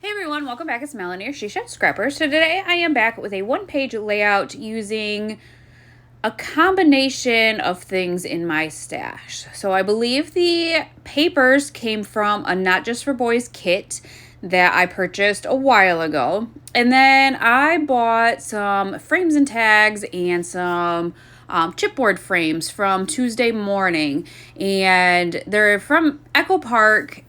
Hey everyone, welcome back. It's Melanie, your She Shed Scrapper. So today I am back with a one-page layout using a combination of things in my stash. So I believe the papers came from a Not Just for Boys kit that I purchased a while ago. And then I bought some frames and tags and some chipboard frames from Tuesday Morning. And they're from Echo Park.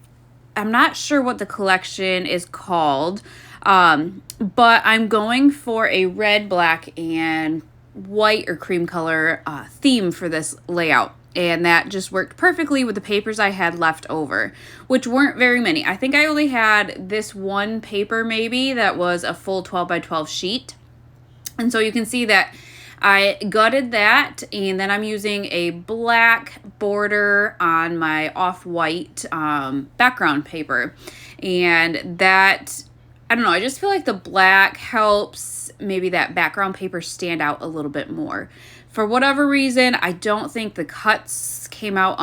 I'm not sure what the collection is called, but I'm going for a red, black, and white or cream color theme for this layout. And that just worked perfectly with the papers I had left over, which weren't very many. I think I only had this one paper maybe that was a full 12 by 12 sheet. And so you can see that I gutted that, and then I'm using a black border on my off-white background paper. And that, I don't know, I just feel like the black helps maybe that background paper stand out a little bit more. For whatever reason, I don't think the cuts came out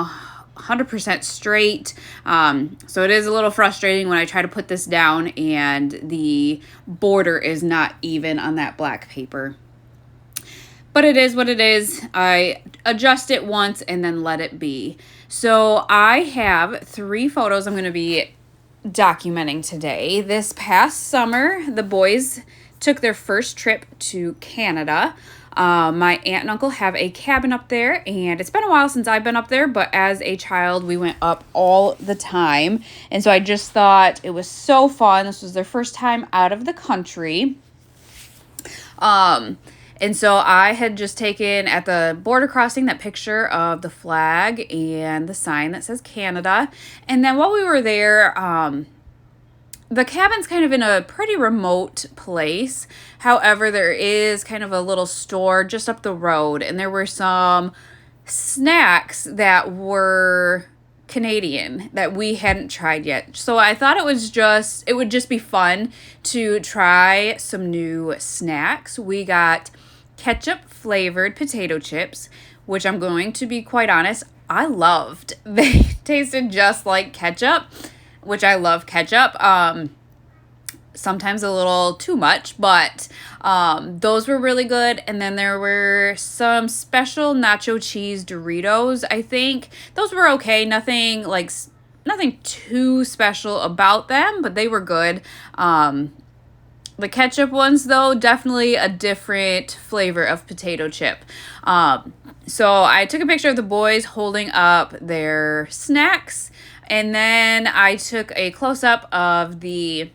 100% straight. So it is a little frustrating when I try to put this down and the border is not even on that black paper. But it is what it is. I adjust it once and then let it be. So I have 3 photos I'm going to be documenting today. This past summer, the boys took their first trip to Canada. My aunt and uncle have a cabin up there, and it's been a while since I've been up there, but as a child, we went up all the time. And so I just thought it was so fun. This was their first time out of the country. And so I had just taken at the border crossing that picture of the flag and the sign that says Canada. And then while we were there, the cabin's kind of in a pretty remote place. However, there is kind of a little store just up the road, and there were some snacks that were Canadian that we hadn't tried yet. So I thought it would just be fun to try some new snacks. We got ketchup flavored potato chips, which I'm going to be quite honest, I loved. They tasted just like ketchup, which I love ketchup. Sometimes a little too much, but those were really good. And then there were some special nacho cheese Doritos, I think. Those were okay. Nothing too special about them, but they were good. The ketchup ones, though, definitely a different flavor of potato chip. So I took a picture of the boys holding up their snacks, and then I took a close-up of the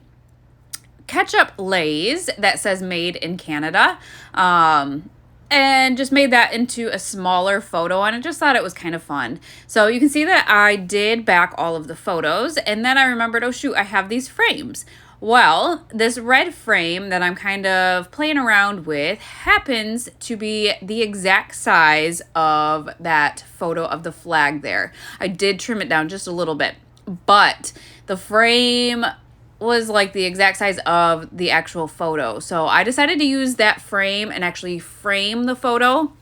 ketchup Lay's that says made in Canada, and just made that into a smaller photo, and I just thought it was kind of fun. So you can see that I did back all of the photos, and then I remembered, oh shoot, I have these frames. Well, this red frame that I'm kind of playing around with happens to be the exact size of that photo of the flag there. I did trim it down just a little bit, but the frame was like the exact size of the actual photo. So I decided to use that frame and actually frame the photo.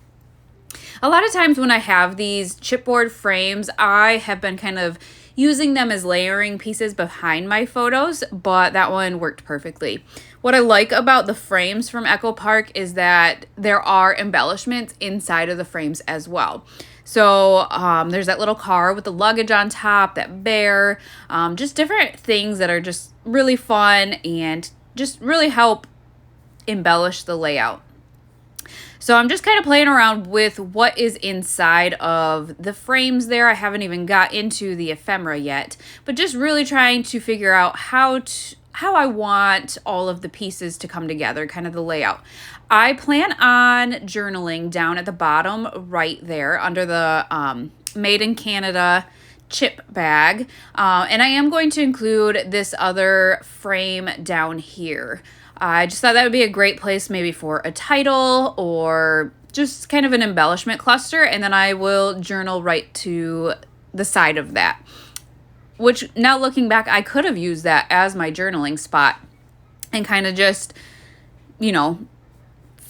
A lot of times when I have these chipboard frames, I have been kind of using them as layering pieces behind my photos, but that one worked perfectly. What I like about the frames from Echo Park is that there are embellishments inside of the frames as well. So there's that little car with the luggage on top, that bear, just different things that are just really fun and just really help embellish the layout. So I'm just kind of playing around with what is inside of the frames there. I haven't even got into the ephemera yet, but just really trying to figure out how I want all of the pieces to come together, kind of the layout. I plan on journaling down at the bottom right there under the Made in Canada chip bag. And I am going to include this other frame down here. I just thought that would be a great place maybe for a title or just kind of an embellishment cluster, and then I will journal right to the side of that. Which, now looking back, I could have used that as my journaling spot and kind of just,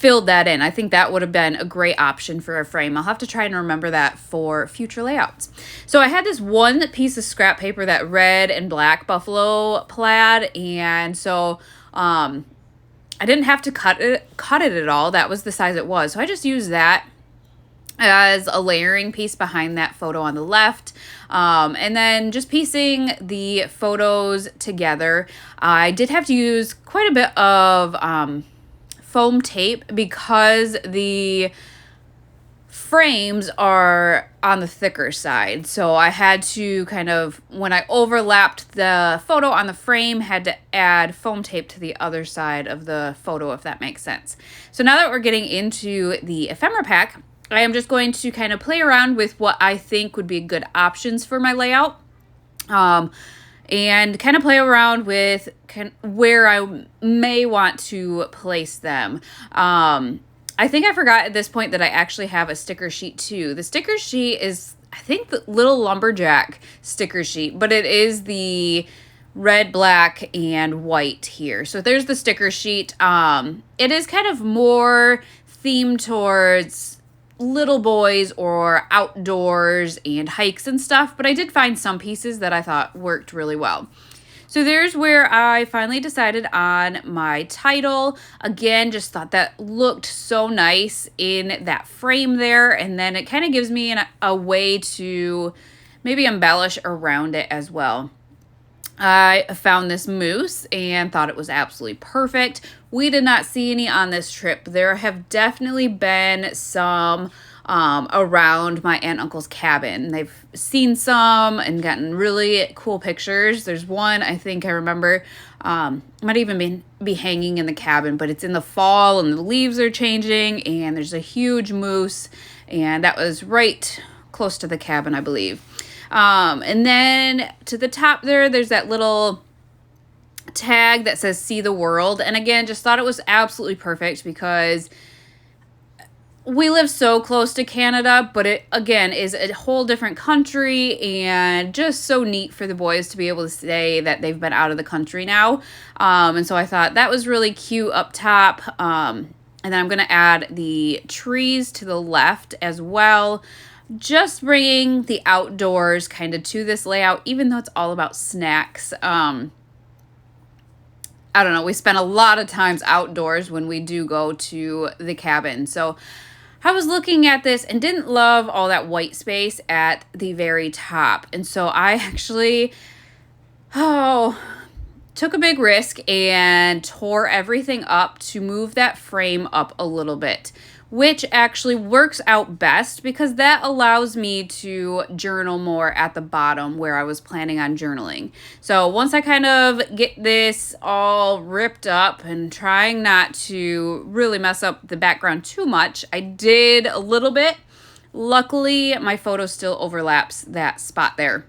filled that in. I think that would have been a great option for a frame. I'll have to try and remember that for future layouts. So I had this one piece of scrap paper, that red and black buffalo plaid, and so I didn't have to cut it at all. That was the size it was. So I just used that as a layering piece behind that photo on the left. And then just piecing the photos together. I did have to use quite a bit of foam tape because the frames are on the thicker side. So I had to kind of, when I overlapped the photo on the frame, had to add foam tape to the other side of the photo, if that makes sense. So now that we're getting into the ephemera pack, I am just going to kind of play around with what I think would be good options for my layout. And kind of play around with where I may want to place them. I think I forgot at this point that I actually have a sticker sheet too. The sticker sheet is, I think, the little lumberjack sticker sheet, but it is the red, black, and white here. So there's the sticker sheet. It is kind of more themed towards little boys or outdoors and hikes and stuff, but I did find some pieces that I thought worked really well. So there's where I finally decided on my title. Again, just thought that looked so nice in that frame there, and then it kind of gives me a way to maybe embellish around it as well. I found this moose and thought it was absolutely perfect. We did not see any on this trip. There have definitely been some around my aunt and uncle's cabin. They've seen some and gotten really cool pictures. There's one I think I remember might even be hanging in the cabin, but it's in the fall and the leaves are changing and there's a huge moose, and that was right close to the cabin, I believe. And then to the top there's that little tag that says "See the World." And again, just thought it was absolutely perfect because we live so close to Canada, but it, again, is a whole different country, and just so neat for the boys to be able to say that they've been out of the country now. And so I thought that was really cute up top. And then I'm going to add the trees to the left as well. Just bringing the outdoors kind of to this layout, even though it's all about snacks. I don't know, we spend a lot of times outdoors when we do go to the cabin. So I was looking at this and didn't love all that white space at the very top. And so I actually, took a big risk and tore everything up to move that frame up a little bit, which actually works out best because that allows me to journal more at the bottom where I was planning on journaling. So once I kind of get this all ripped up and trying not to really mess up the background too much, I did a little bit. Luckily, my photo still overlaps that spot there.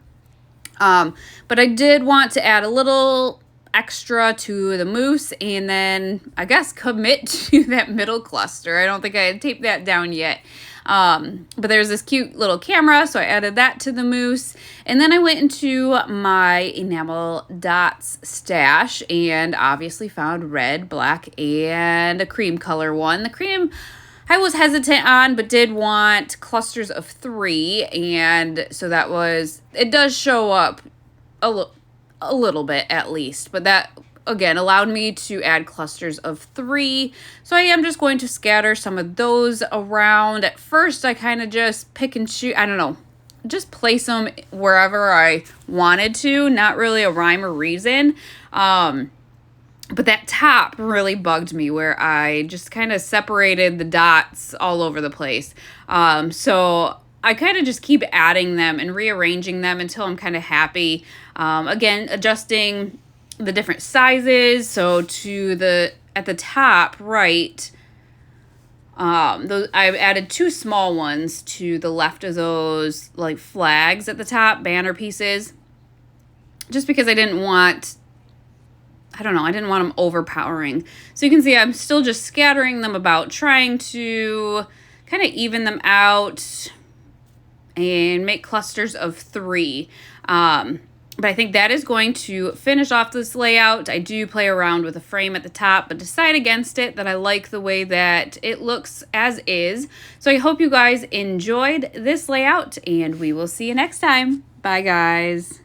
But I did want to add a little extra to the moose and then I guess commit to that middle cluster. I don't think I had taped that down yet. But there's this cute little camera, so I added that to the moose. And then I went into my enamel dots stash and obviously found red, black, and a cream color one. The cream I was hesitant on, but did want clusters of 3, and so that was, it does show up a little bit at least, but that again allowed me to add clusters of 3. So I am just going to scatter some of those around. At first I kind of just pick and choose, I don't know, just place them wherever I wanted to, not really a rhyme or reason. But that top really bugged me where I just kind of separated the dots all over the place. So I kind of just keep adding them and rearranging them until I'm kind of happy. Again, adjusting the different sizes. So at the top right, I've added 2 small ones to the left of those like flags at the top, banner pieces, just because I didn't want them overpowering. So you can see I'm still just scattering them about, trying to kind of even them out and make clusters of 3. But I think that is going to finish off this layout. I do play around with a frame at the top, but decide against it that I like the way that it looks as is. So I hope you guys enjoyed this layout, and we will see you next time. Bye, guys.